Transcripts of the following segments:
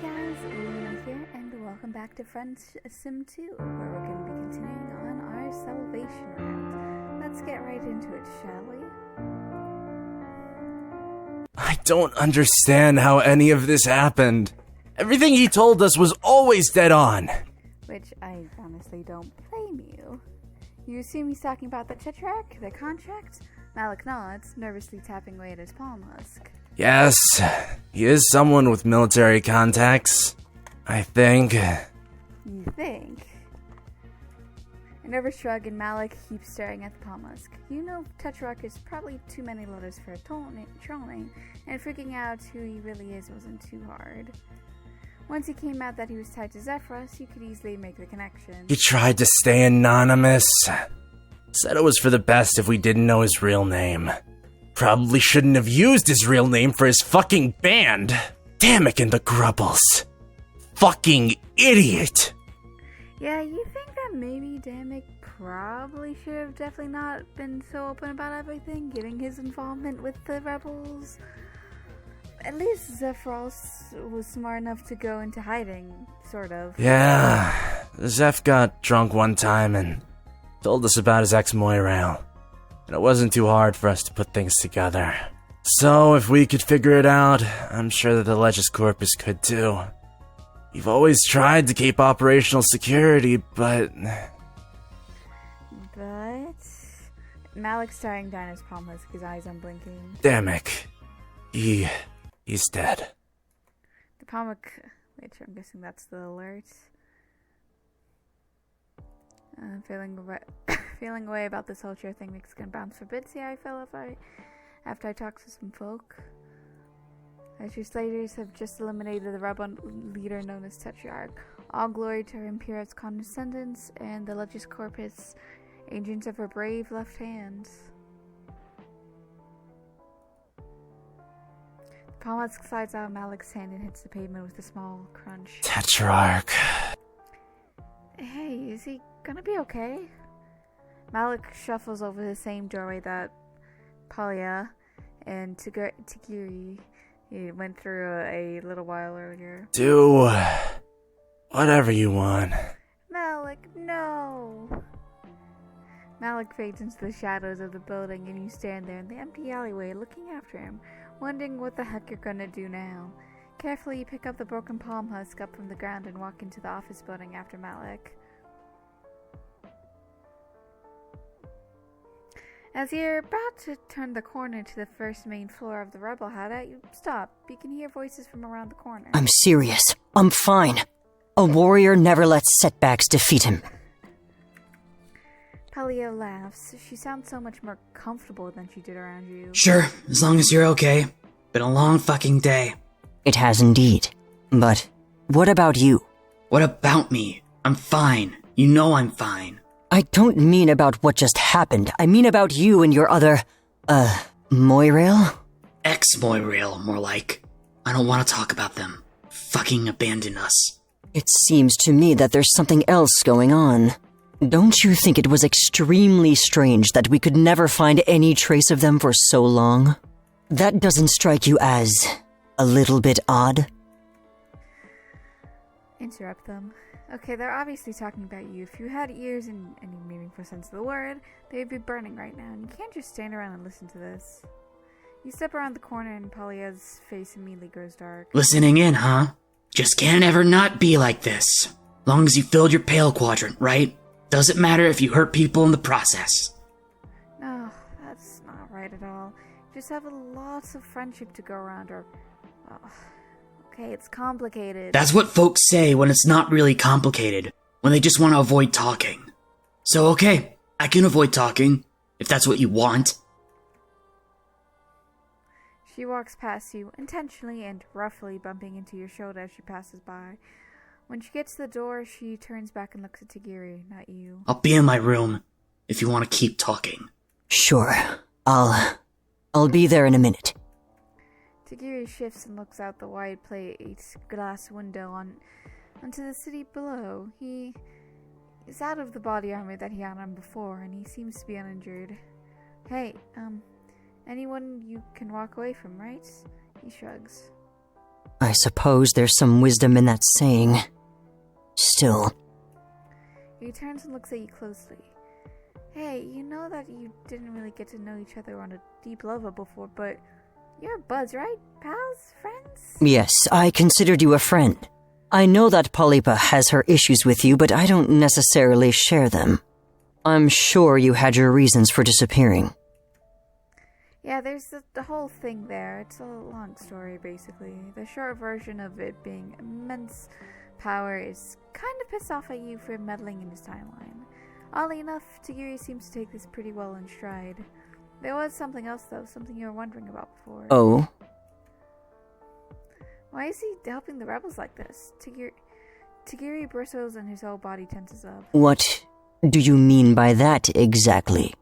guys, Luna here, and welcome back to Friendsim 2, where we're going to be continuing on our salvation route. Let's get right into it, shall we? I don't understand how any of this happened. Everything he told us was always dead on. Which I honestly don't blame you. You assume he's talking about the Tetrarch, the contract? Malik nods, nervously tapping away at his palm husk. Yes, he is someone with military contacts, I think. You think? A nervous shrug, and Malik keeps staring at the palm husk. You know Tetrarch is probably too many letters for a troll name, and figuring out who he really is wasn't too hard. Once he came out that he was tied to Zephyros, you could easily make the connection. He tried to stay anonymous. Said it was for the best if we didn't know his real name. Probably shouldn't have used his real name for his fucking band. Dammick and the Grubbles. Fucking idiot. Yeah, you think that maybe Dammick probably should have definitely not been so open about everything, getting his involvement with the rebels? At least Zephyros was smart enough to go into hiding, sort of. Yeah, Zeph got drunk one time and told us about his ex-Moirail. And it wasn't too hard for us to put things together. So, if we could figure it out, I'm sure that the Legis Corpus could too. We've always tried to keep operational security, but... Malik's staring down his palm husk, his eyes unblinking. Dammick. He's dead. The palmic... Which I'm guessing that's the alert. Feeling away about this whole chair thing makes gonna bounce for bits. Yeah, I feel after I talked to some folk. As your slaters have just eliminated the rebel leader known as Tetrarch. All glory to her Imperial's condescendence and the Legis Corpus, agents of her brave left hand. The palm husk slides out of Malik's hand and hits the pavement with a small crunch. Tetrarch. Hey, is he gonna be okay? Malik shuffles over the same doorway that Palia and Tigiri went through a little while earlier. Do whatever you want. Malik, no! Malik fades into the shadows of the building, and you stand there in the empty alleyway looking after him, wondering what the heck you're gonna do now. Carefully, you pick up the broken palm husk up from the ground and walk into the office building after Malik. As you're about to turn the corner to the first main floor of the rebel hideout, you stop. You can hear voices from around the corner. I'm serious. I'm fine. A warrior never lets setbacks defeat him. Palio laughs. She sounds so much more comfortable than she did around you. Sure, as long as you're okay. Been a long fucking day. It has indeed. But what about you? What about me? I'm fine. You know I'm fine. I don't mean about what just happened. I mean about you and your other, Moirail? Ex-Moirail, more like. I don't want to talk about them. Fucking abandon us. It seems to me that there's something else going on. Don't you think it was extremely strange that we could never find any trace of them for so long? That doesn't strike you as a little bit odd? Interrupt them. Okay, they're obviously talking about you. If you had ears in any meaningful sense of the word, they'd be burning right now, and you can't just stand around and listen to this. You step around the corner, and Palia's face immediately grows dark. Listening in, huh? Just can't ever not be like this. Long as you filled your pale quadrant, right? Doesn't matter if you hurt people in the process. No, that's not right at all. You just have lots of friendship to go around, or... Okay, it's complicated. That's what folks say when it's not really complicated, when they just want to avoid talking. So okay, I can avoid talking, if that's what you want. She walks past you, intentionally and roughly bumping into your shoulder as she passes by. When she gets to the door, she turns back and looks at Tigiri, not you. I'll be in my room, if you want to keep talking. Sure. I'll be there in a minute. Tigiri shifts and looks out the wide plate glass window onto the city below. He is out of the body armor that he had on before, and he seems to be uninjured. Hey, anyone you can walk away from, right? He shrugs. I suppose there's some wisdom in that saying. Still. He turns and looks at you closely. Hey, you know that you didn't really get to know each other on a deep level before, but you're buds, right? Pals? Friends? Yes, I considered you a friend. I know that Polypa has her issues with you, but I don't necessarily share them. I'm sure you had your reasons for disappearing. Yeah, there's the whole thing there. It's a long story, basically. The short version of it being immense power is kind of pissed off at you for meddling in his timeline. Oddly enough, Tagiri seems to take this pretty well in stride. There was something else, though, something you were wondering about before. Oh? Why is he helping the rebels like this? Tagiri bristles and his whole body tenses up. What do you mean by that exactly?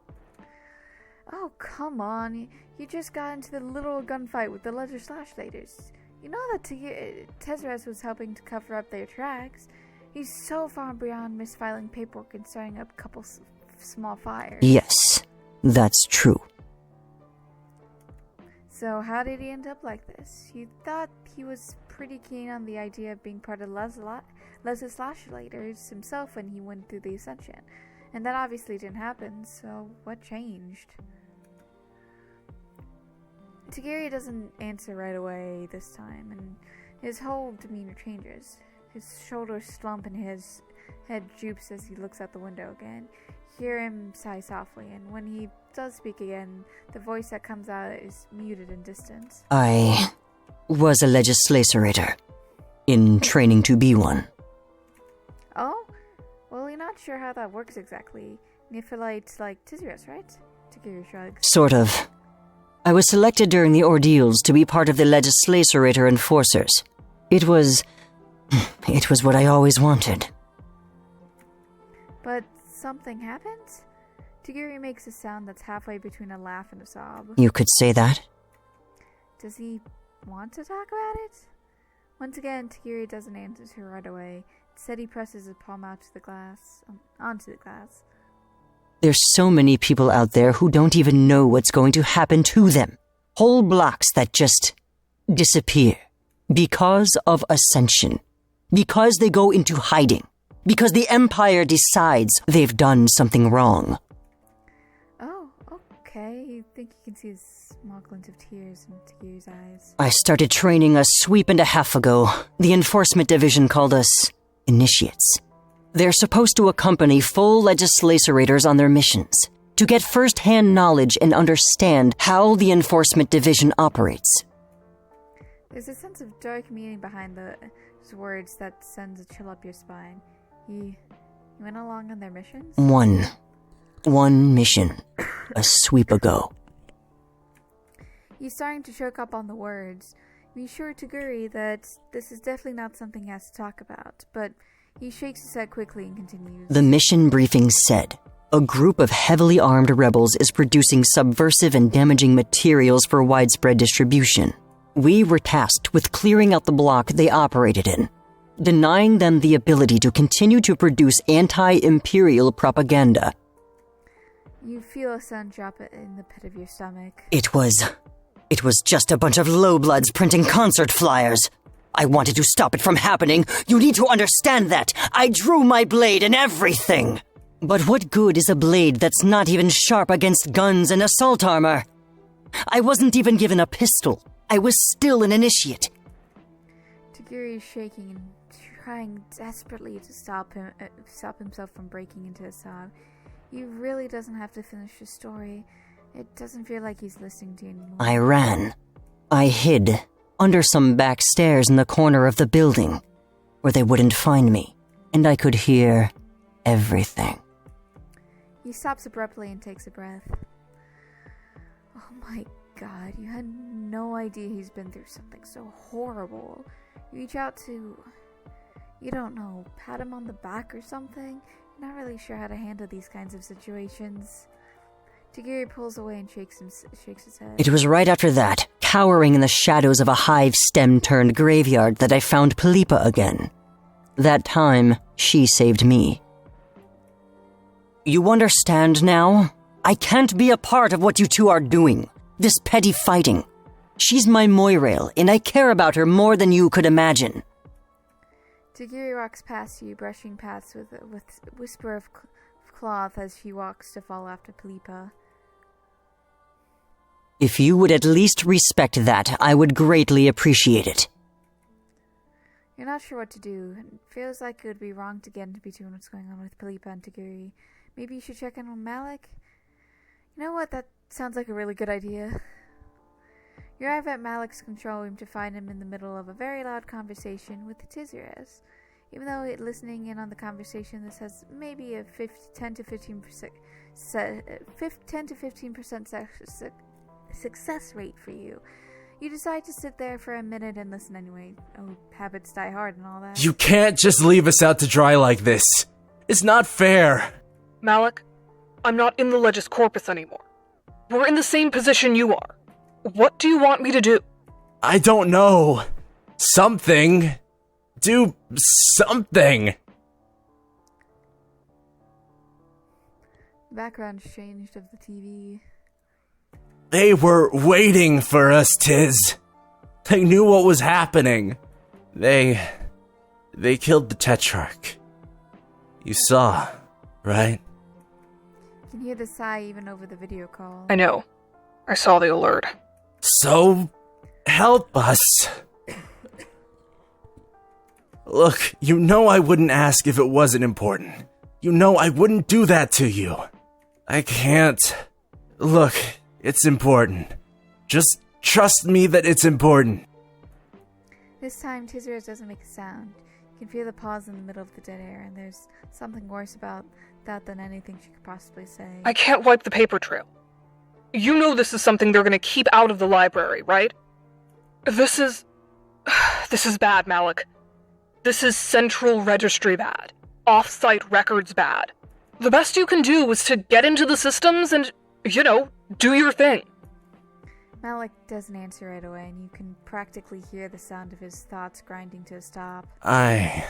Oh, come on. You just got into the literal gunfight with the legislators. You know that Tezzeret was helping to cover up their tracks. He's so far beyond misfiling paperwork and starting up a couple small fires. Yes, that's true. So how did he end up like this? You thought he was pretty keen on the idea of being part of legislators himself when he went through the Ascension. And that obviously didn't happen, so what changed? Tagiri doesn't answer right away this time, and his whole demeanor changes. His shoulders slump and his head droops as he looks out the window again. Hear him sigh softly, and when he does speak again, the voice that comes out is muted and distant. I was a legislator, in training to be one. Oh? Well, you're not sure how that works exactly. Neophylites like Tizerius, right? Tagiri shrugs. Sort of. I was selected during the ordeals to be part of the legislator enforcers. It was what I always wanted. But something happened? Tagiri makes a sound that's halfway between a laugh and a sob. You could say that? Does he want to talk about it? Once again, Tagiri doesn't answer right away. Instead, he presses his palm out to the glass, onto the glass. There's so many people out there who don't even know what's going to happen to them. Whole blocks that just disappear. Because of Ascension. Because they go into hiding. Because the Empire decides they've done something wrong. Oh, okay. You think you can see a small glint of tears in Tagiri's eyes. I started training a sweep and a half ago. The Enforcement Division called us Initiates. They're supposed to accompany full legislators on their missions, to get first-hand knowledge and understand how the Enforcement Division operates. There's a sense of dark meaning behind those words that sends a chill up your spine. You went along on their missions? One mission. A sweep ago. He's starting to choke up on the words. Be sure Tagiri that this is definitely not something he has to talk about, but he shakes his head quickly and continues. The mission briefing said, a group of heavily armed rebels is producing subversive and damaging materials for widespread distribution. We were tasked with clearing out the block they operated in, denying them the ability to continue to produce anti-imperial propaganda. You feel a sudden drop in the pit of your stomach. It was just a bunch of lowbloods printing concert flyers. I wanted to stop it from happening. You need to understand that. I drew my blade and everything. But what good is a blade that's not even sharp against guns and assault armor? I wasn't even given a pistol. I was still an initiate. Tagiri is shaking and trying desperately to stop himself from breaking into a sob. He really doesn't have to finish the story. It doesn't feel like he's listening to you anymore. I ran. I hid under some back stairs in the corner of the building, where they wouldn't find me, and I could hear everything. He stops abruptly and takes a breath. Oh my god, you had no idea he's been through something so horrible. You reach out to, you don't know, pat him on the back or something? You're not really sure how to handle these kinds of situations. Tagiri pulls away and shakes his head. It was right after that, cowering in the shadows of a hive stem-turned graveyard, that I found Polypa again. That time, she saved me. You understand now? I can't be a part of what you two are doing. This petty fighting. She's my Moirail, and I care about her more than you could imagine. Tagiri walks past you, brushing paths with a whisper of cloth as she walks to follow after Palipa. If you would at least respect that, I would greatly appreciate it. You're not sure what to do. It feels like it would be wrong to get into between what's going on with Palipa and Tagiri. Maybe you should check in on Malik? You know what? That sounds like a really good idea. You arrive at Malik's control room to find him in the middle of a very loud conversation with Tiziras. Even though listening in on the conversation, this has maybe a 10 to 15% success rate for you. You decide to sit there for a minute and listen anyway. Oh, habits die hard and all that. You can't just leave us out to dry like this. It's not fair. Malik, I'm not in the Legis Corpus anymore. We're in the same position you are. What do you want me to do? I don't know. Something. Do something. The background's changed of the TV. They were waiting for us, Tiz. They knew what was happening. They killed the Tetrarch. You saw, right? You can hear the sigh even over the video call. I know. I saw the alert. So, help us. Look, you know I wouldn't ask if it wasn't important. You know I wouldn't do that to you. I can't. Look, it's important. Just trust me that it's important. This time, Tiziras doesn't make a sound. You can feel the pause in the middle of the dead air, and there's something worse about that than anything she could possibly say. I can't wipe the paper trail. You know this is something they're gonna keep out of the library, right? This is bad, Malik. This is Central Registry bad. Off-site records bad. The best you can do is to get into the systems and, do your thing. Malik doesn't answer right away, and you can practically hear the sound of his thoughts grinding to a stop. What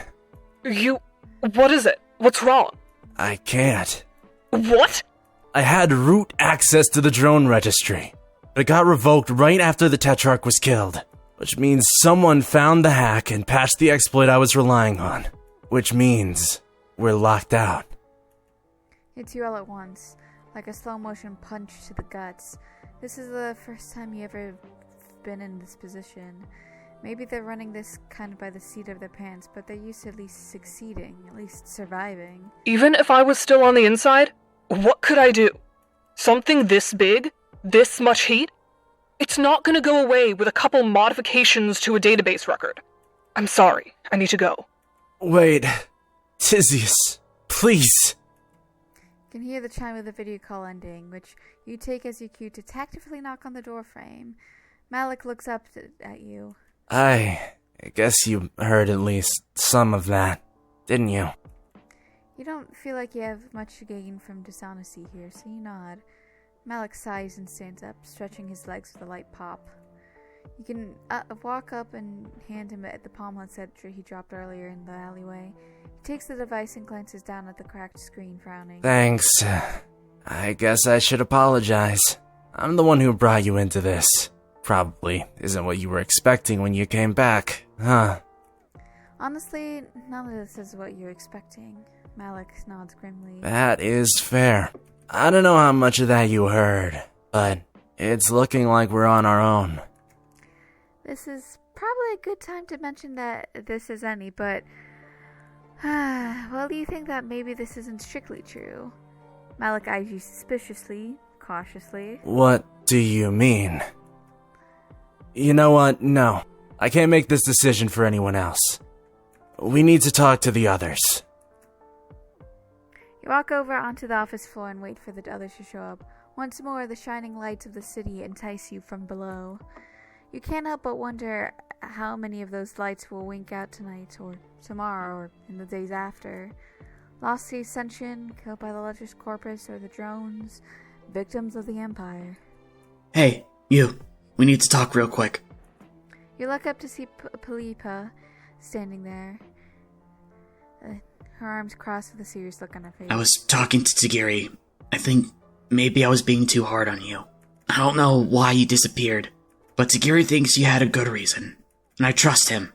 is it? What's wrong? I can't. What? I had root access to the drone registry, but it got revoked right after the Tetrarch was killed, which means someone found the hack and patched the exploit I was relying on, which means we're locked out. Hits you all at once, like a slow-motion punch to the guts. This is the first time you ever been in this position. Maybe they're running this kind of by the seat of their pants, but they're used to at least succeeding, at least surviving. Even if I was still on the inside, what could I do? Something this big? This much heat? It's not gonna go away with a couple modifications to a database record. I'm sorry, I need to go. Wait, Tizius, please. You can hear the chime of the video call ending, which you take as your cue to tactfully knock on the door frame. Malik looks up at you. I guess you heard at least some of that, didn't you? You don't feel like you have much to gain from dishonesty here, so you nod. Malik sighs and stands up, stretching his legs with a light pop. You can walk up and hand him the palm set he dropped earlier in the alleyway. He takes the device and glances down at the cracked screen, frowning. Thanks. I guess I should apologize. I'm the one who brought you into this. Probably isn't what you were expecting when you came back, huh? Honestly, none of this is what you're expecting. Malik nods grimly. That is fair. I don't know how much of that you heard, but it's looking like we're on our own. This is probably a good time to mention that this is any, but... well, do you think that maybe this isn't strictly true? Malik eyes you suspiciously, cautiously. What do you mean? You know what? No. I can't make this decision for anyone else. We need to talk to the others. You walk over onto the office floor and wait for the others to show up. Once more, the shining lights of the city entice you from below. You can't help but wonder how many of those lights will wink out tonight, or tomorrow, or in the days after. Lost to Ascension, killed by the Legis Corpus, or the drones, victims of the Empire. Hey, you. We need to talk real quick. You look up to see Palipa standing there. Her arms crossed with a serious look on her face. I was talking to Tagiri. I think maybe I was being too hard on you. I don't know why you disappeared. but Tagiri thinks he had a good reason, and I trust him.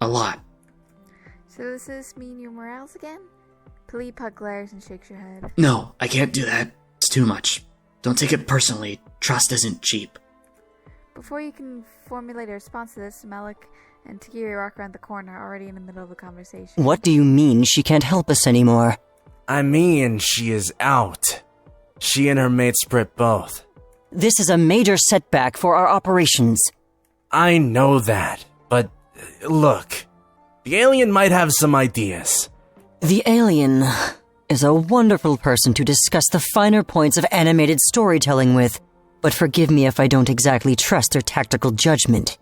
A lot. So does this mean your morals again? Philippa glares and shakes her head. No, I can't do that. It's too much. Don't take it personally. Trust isn't cheap. Before you can formulate a response to this, Malik and Tagiri walk around the corner, already in the middle of a conversation. What do you mean she can't help us anymore? I mean, she is out. She and her mate Sprit both. This is a major setback for our operations. I know that, but look, the alien might have some ideas. The alien is a wonderful person to discuss the finer points of animated storytelling with, but forgive me if I don't exactly trust their tactical judgment.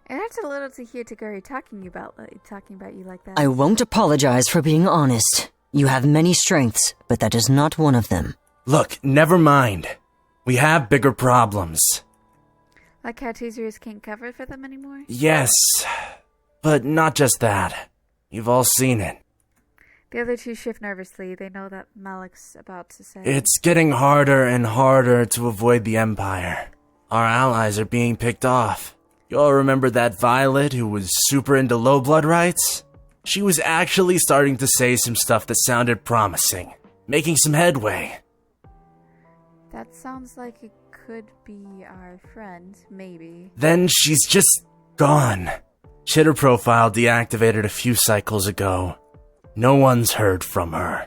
It hurts a little to hear Tagiri talking about you like that. I won't apologize for being honest. You have many strengths, but that is not one of them. Look, never mind. We have bigger problems. Like how Teasers can't cover for them anymore? Yes, but not just that. You've all seen it. The other two shift nervously. They know that Malik's about to say. It's getting harder and harder to avoid the Empire. Our allies are being picked off. You all remember that Violet who was super into low blood rights? She was actually starting to say some stuff that sounded promising, making some headway. That sounds like it could be our friend, maybe. Then she's just gone. She had her profile deactivated a few cycles ago. No one's heard from her.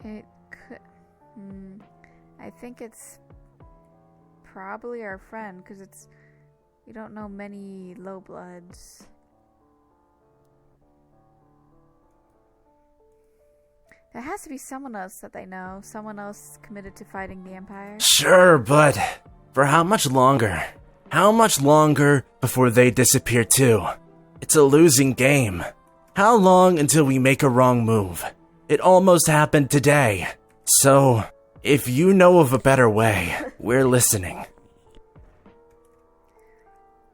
It could... I think it's probably our friend, because it's... We don't know many low bloods. There has to be someone else that they know. Someone else committed to fighting the Empire. Sure, but for how much longer? How much longer before they disappear too? It's a losing game. How long until we make a wrong move? It almost happened today. So, if you know of a better way, we're listening.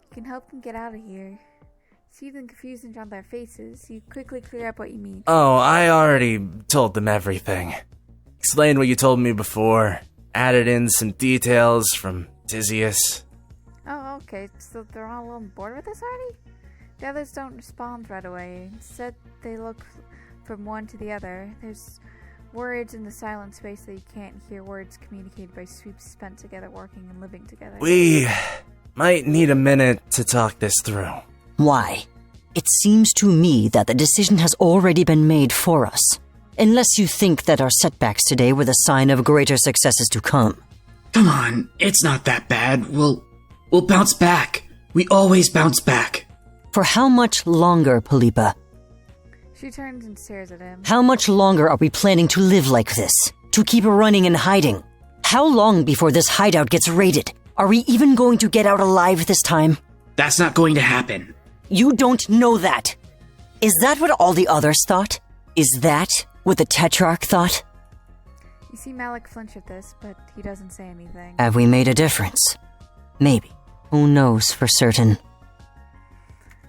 You can help them get out of here. See the confusion on their faces. You quickly clear up what you mean. Oh, I already told them everything. Explained what you told me before. Added in some details from Tizius. Oh, okay. So they're all on board with this already? The others don't respond right away. Instead, they look from one to the other. There's words in the silent space that you can't hear, words communicated by sweeps spent together, working and living together. We might need a minute to talk this through. Why? It seems to me that the decision has already been made for us. Unless you think that our setbacks today were the sign of greater successes to come. Come on, it's not that bad. We'll bounce back. We always bounce back. For how much longer, Philippa? She turns and stares at him. How much longer are we planning to live like this? To keep running and hiding? How long before this hideout gets raided? Are we even going to get out alive this time? That's not going to happen. You don't know that. Is that what all the others thought? Is that what the Tetrarch thought? You see Malik flinch at this, but he doesn't say anything. Have we made a difference? Maybe. Who knows for certain?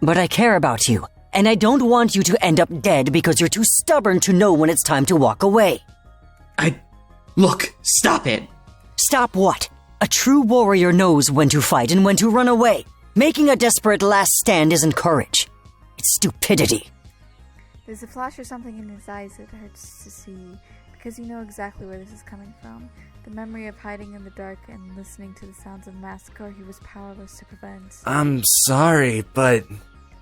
But I care about you, and I don't want you to end up dead because you're too stubborn to know when it's time to walk away. Look, stop it. Stop what? A true warrior knows when to fight and when to run away. Making a desperate last stand isn't courage. It's stupidity. There's a flash or something in his eyes that hurts to see, because you know exactly where this is coming from. The memory of hiding in the dark and listening to the sounds of massacre he was powerless to prevent. I'm sorry, but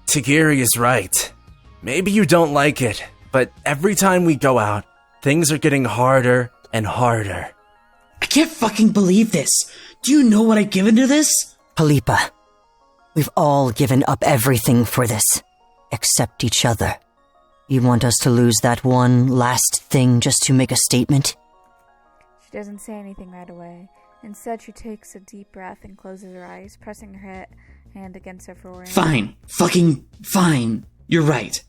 Tagiri is right. Maybe you don't like it, but every time we go out, things are getting harder and harder. I can't fucking believe this. Do you know what I've given to this? Philippa, we've all given up everything for this, except each other. You want us to lose that one last thing just to make a statement? She doesn't say anything right away. Instead, she takes a deep breath and closes her eyes, pressing her hand against her forehead. Fine. Fucking fine. You're right.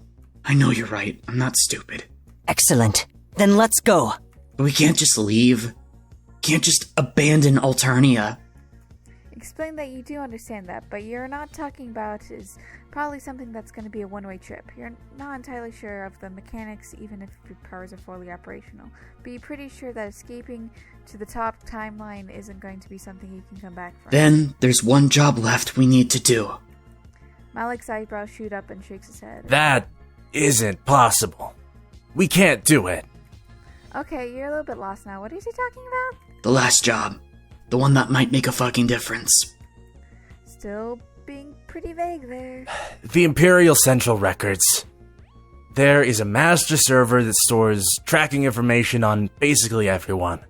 I know you're right. I'm not stupid. Excellent. Then let's go. But we can't just leave. Can't just abandon Alternia. Explain that you do understand that, but you're not talking about is probably something that's going to be a one-way trip. You're not entirely sure of the mechanics, even if your powers are fully operational. But you're pretty sure that escaping to the top timeline isn't going to be something you can come back from. Then there's one job left we need to do. Malik's eyebrows shoot up and shakes his head. That isn't possible. We can't do it. Okay, you're a little bit lost now. What is he talking about? The last job. The one that might make a fucking difference. Still being pretty vague there. The Imperial Central Records. There is a master server that stores tracking information on basically everyone.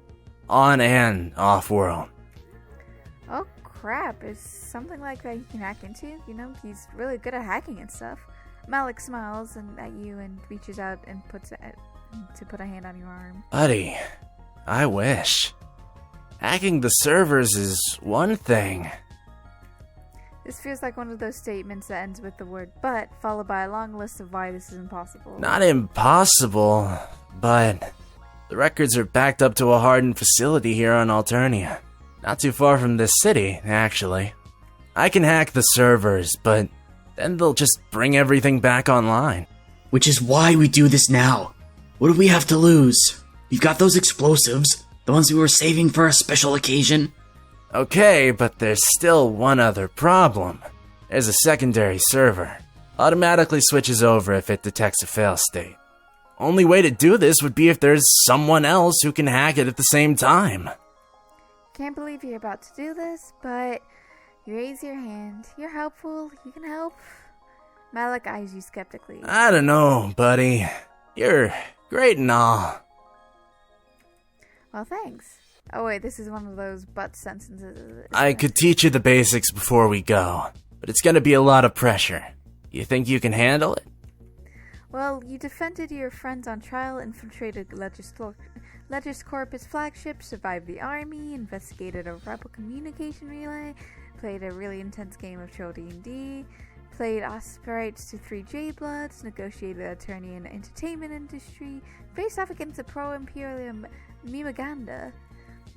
On and off-world. Oh crap, is something like that he can hack into? You know, he's really good at hacking and stuff. Malik smiles at you and reaches out and to put a hand on your arm. Buddy, I wish. Hacking the servers is one thing. This feels like one of those statements that ends with the word "but," followed by a long list of why this is impossible. Not impossible, but the records are backed up to a hardened facility here on Alternia. Not too far from this city, actually. I can hack the servers, but then they'll just bring everything back online. Which is why we do this now. What do we have to lose? We've got those explosives, the ones we were saving for a special occasion. Okay, but there's still one other problem. There's a secondary server. Automatically switches over if it detects a fail state. Only way to do this would be if there's someone else who can hack it at the same time. Can't believe you're about to do this, but you raise your hand. You're helpful. You can help. Malik eyes you skeptically. I don't know, buddy. You're great and all. Well, thanks. Oh wait, this is one of those but sentences. I could teach you the basics before we go, but it's gonna be a lot of pressure. You think you can handle it? Well, you defended your friends on trial, infiltrated Legiscorp's flagship, survived the army, investigated a rebel communication relay, played a really intense game of Chill D&D, played aspirates to 3 J-Bloods, negotiated attorney in the entertainment industry, faced off against the pro-imperial Mimaganda.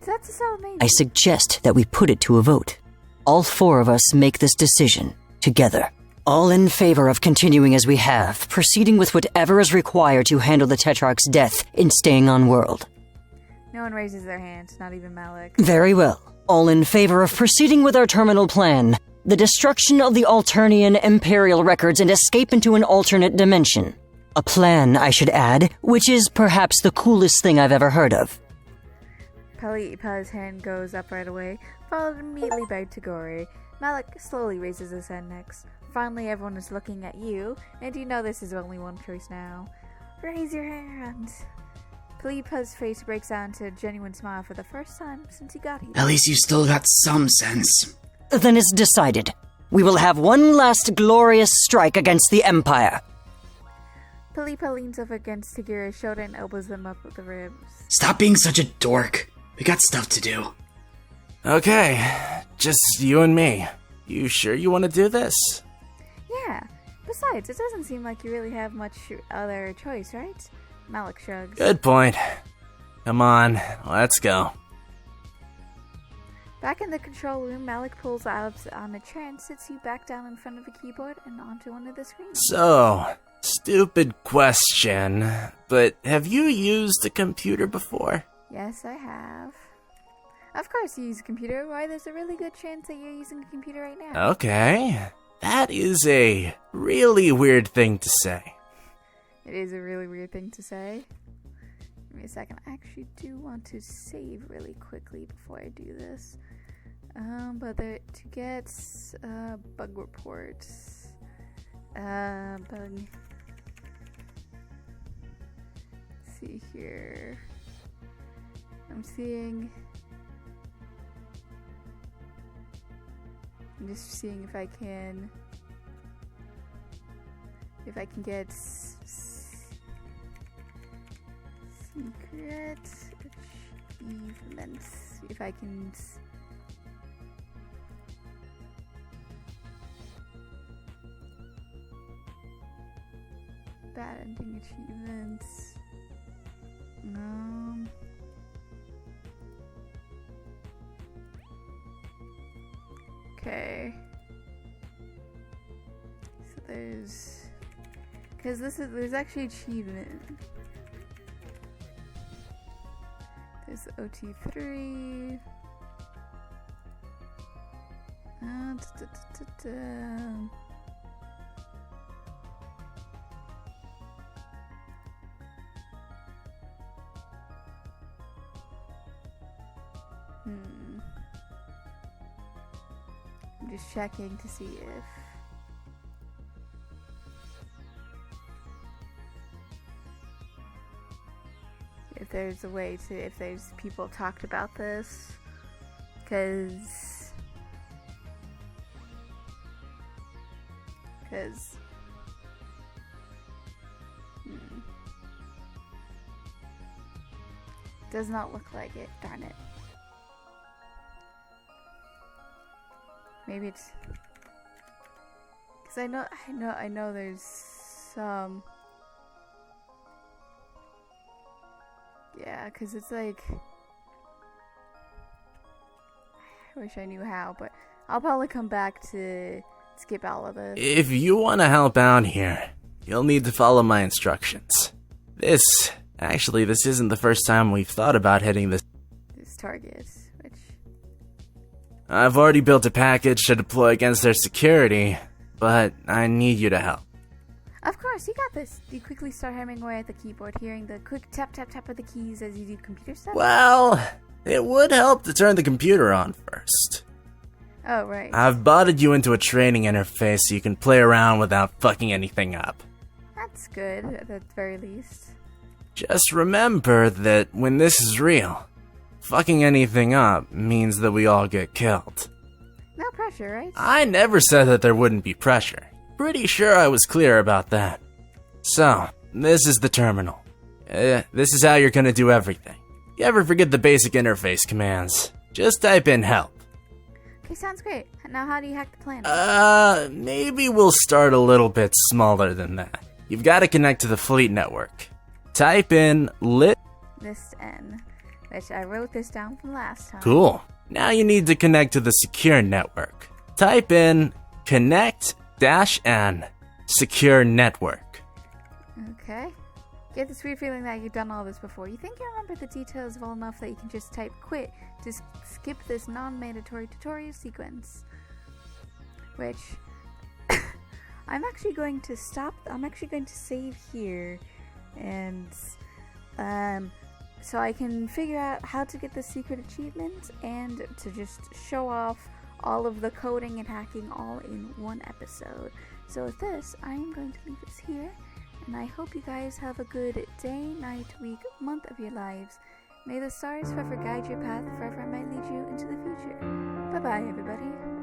So that's a solid name. I suggest that we put it to a vote. All 4 of us make this decision, together. All in favor of continuing as we have, proceeding with whatever is required to handle the Tetrarch's death in staying on world. No one raises their hand, not even Malik. Very well. All in favor of proceeding with our terminal plan, the destruction of the Alternian Imperial records and escape into an alternate dimension. A plan, I should add, which is perhaps the coolest thing I've ever heard of. Pali's hand goes up right away, followed immediately by Tagore. Malik slowly raises his hand next. Finally, everyone is looking at you, and you know this is only one choice now. Raise your hand. Pali's face breaks out into a genuine smile for the first time since he got here. At least you still got some sense. Then it's decided. We will have one last glorious strike against the Empire. Palipa leans up against Tagira's shoulder and elbows them up with the ribs. Stop being such a dork. We got stuff to do. Okay, just you and me. You sure you want to do this? Yeah. Besides, it doesn't seem like you really have much other choice, right? Malik shrugs. Good point. Come on, let's go. Back in the control room, Malik pulls out on a chair and sits you back down in front of a keyboard and onto one of the screens. So, stupid question, but have you used a computer before? Yes, I have. Of course you use a computer. Why, there's a really good chance that you're using a computer right now. Okay. That is a really weird thing to say. It is a really weird thing to say. Give me a second. I actually do want to save really quickly before I do this. But to get bug reports. Bug. Let's see here. I'm just seeing if I can get secret achievements. If I can bad ending achievements. Okay. So there's actually achievement. There's OT3. I'm just checking to see if there's a way to, if there's people talked about this, because does not look like it. Darn it. Maybe it's because I know there's some. Yeah, because it's like, I wish I knew how, but I'll probably come back to skip all of this. If you want to help out here, you'll need to follow my instructions. This isn't the first time we've thought about hitting this target, which... I've already built a package to deploy against their security, but I need you to help. Of course, you got this. You quickly start hammering away at the keyboard, hearing the quick tap tap tap of the keys as you do computer stuff. Well, it would help to turn the computer on first. Oh, right. I've botted you into a training interface so you can play around without fucking anything up. That's good, at the very least. Just remember that when this is real, fucking anything up means that we all get killed. No pressure, right? I never said that there wouldn't be pressure. Pretty sure I was clear about that. So, this is the terminal. This is how you're gonna do everything. You ever forget the basic interface commands? Just type in help. Okay, sounds great. Now how do you hack the planet? Maybe we'll start a little bit smaller than that. You've got to connect to the fleet network. Type in list N, which I wrote this down from last time. Cool. Now you need to connect to the secure network. Type in connect-n secure network. Okay. Get this weird feeling that you've done all this before. You think you remember the details well enough that you can just type quit to skip this non-mandatory tutorial sequence. Which I'm actually going to save here, and so I can figure out how to get the secret achievement and to just show off all of the coding and hacking all in one episode. So with this, I am going to leave this here, and I hope you guys have a good day, night, week, month of your lives. May the stars forever guide your path, forever might lead you into the future. Bye bye, everybody.